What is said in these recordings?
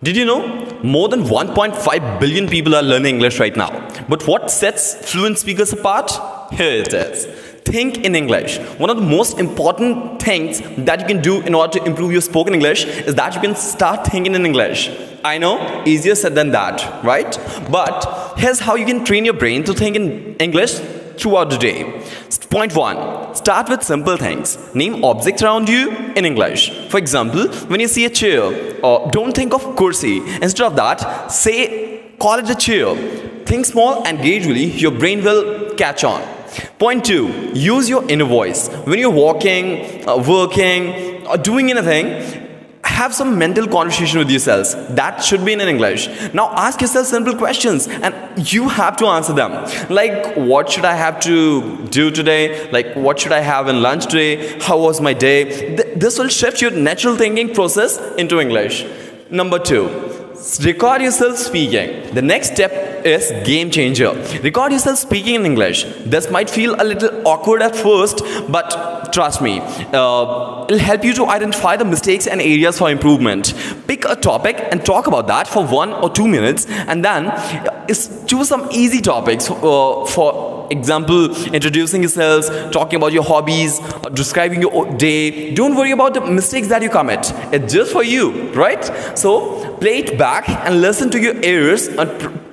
Did you know more than 1.5 billion people are learning English right now? But what sets fluent speakers apart? Here it is. Think in English. One of the most important things that you can do in order to improve your spoken English is that you can start thinking in English. I know, easier said than that, right? But here's how you can train your brain to think in English throughout the day. Point 1. Start with simple things. Name objects around you in English. For example, when you see a chair, don't think of kursi. Instead of that, call it a chair. Think small and gradually your brain will catch on. Point 2. Use your inner voice. When you're walking, working, or doing anything, have some mental conversation with yourselves. That should be in English. Now ask yourself simple questions and you have to answer them. Like, what should I have to do today? Like, what should I have in lunch today? How was my day? This will shift your natural thinking process into English. Number 2. Record yourself speaking. The next step is game changer. Record yourself speaking in English. This might feel a little awkward at first, but trust me, it'll help you to identify the mistakes and areas for improvement. Pick a topic and talk about that for 1 or 2 minutes, and then choose some easy topics. For example, introducing yourselves, talking about your hobbies, describing your day. Don't worry about the mistakes that you commit. It's just for you, right? So play it back and listen to your errors on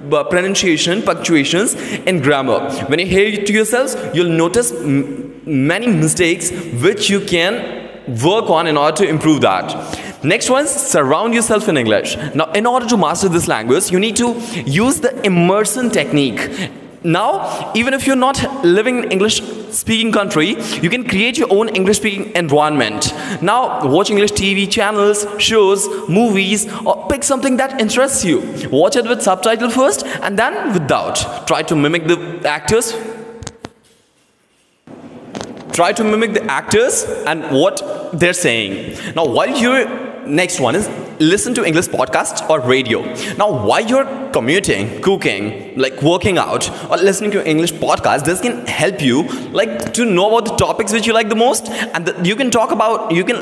pronunciation, punctuations, and grammar. When you hear it to yourselves, you'll notice many mistakes which you can work on in order to improve that. Next one is surround yourself in English. Now, in order to master this language, you need to use the immersion technique. Now, even if you're not living in English-speaking country, you can create your own English-speaking environment. Now, watch English TV channels, shows, movies, or pick something that interests you. Watch it with subtitle first, and then without. Try to mimic the actors. Try to mimic the actors and what they're saying. Now, while you're next one is listen to English podcasts or radio. Now, while you're commuting, cooking, like working out, or listening to English podcasts, this can help you like to know about the topics which you like the most, and you can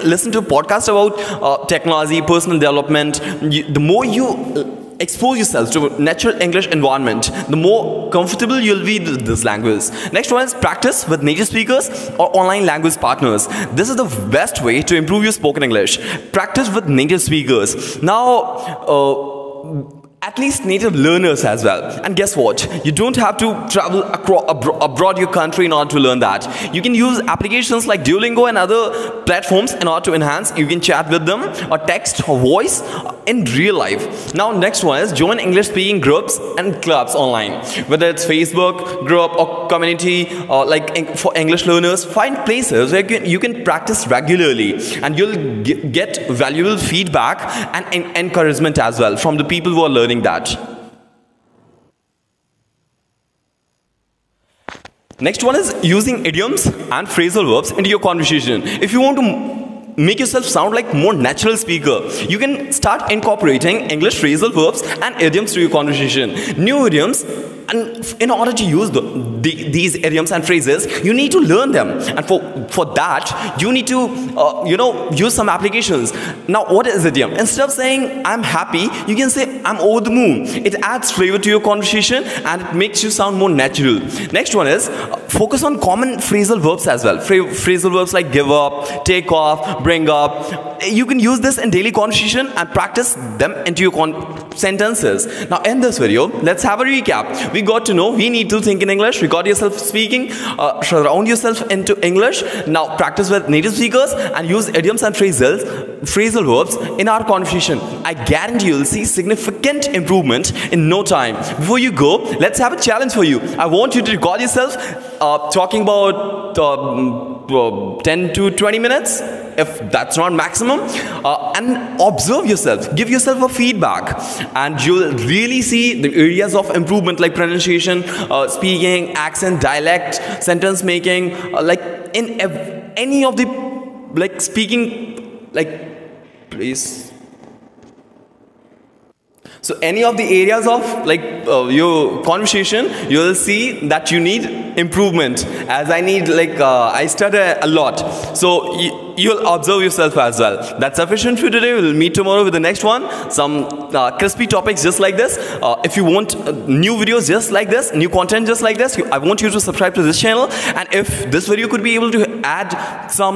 listen to podcasts about technology, personal development. The more you expose yourself to a natural English environment, the more comfortable you'll be with this language. Next one is practice with native speakers or online language partners. This is the best way to improve your spoken English. Practice with native speakers. Now, at least native learners as well. And guess what? You don't have to travel abroad your country in order to learn that. You can use applications like Duolingo and other platforms in order to enhance. You can chat with them or text or voice in real life. Now, next one is join English speaking groups and clubs online. Whether it's Facebook group or community or like for English learners, find places where you can practice regularly and you'll get valuable feedback and encouragement as well from the people who are learning that. Next one is using idioms and phrasal verbs into your conversation. If you want to make yourself sound like more natural speaker, you can start incorporating English phrasal verbs and idioms to your conversation. New idioms, and in order to use these idioms and phrases, you need to learn them, and for that you need to use some applications. Now, what is idiom? Instead of saying I'm happy, you can say I'm over the moon. It adds flavor to your conversation and it makes you sound more natural. Next one is focus on common phrasal verbs as well. Phrasal verbs like give up, take off, bring up. You can use this in daily conversation and practice them into your sentences. Now, in this video, let's have a recap. We got to know we need to think in English, record yourself speaking, surround yourself into English. Now, practice with native speakers and use idioms and phrasal verbs in our conversation. I guarantee you'll see significant improvement in no time. Before you go, let's have a challenge for you. I want you to record yourself talking about 10 to 20 minutes, if that's not maximum, and observe yourself, give yourself a feedback, and you'll really see the areas of improvement like pronunciation, speaking, accent, dialect, sentence making, like in any of the like speaking, like please. So any of the areas of like your conversation, you will see that you need improvement. As I need I stutter a lot. So you'll observe yourself as well. That's sufficient for today. We'll meet tomorrow with the next one. Some crispy topics just like this. If you want new videos just like this, new content just like this, I want you to subscribe to this channel. And if this video could be able to add some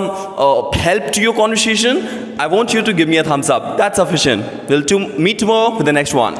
help to your conversation, I want you to give me a thumbs up. That's sufficient. We'll meet tomorrow with the next one.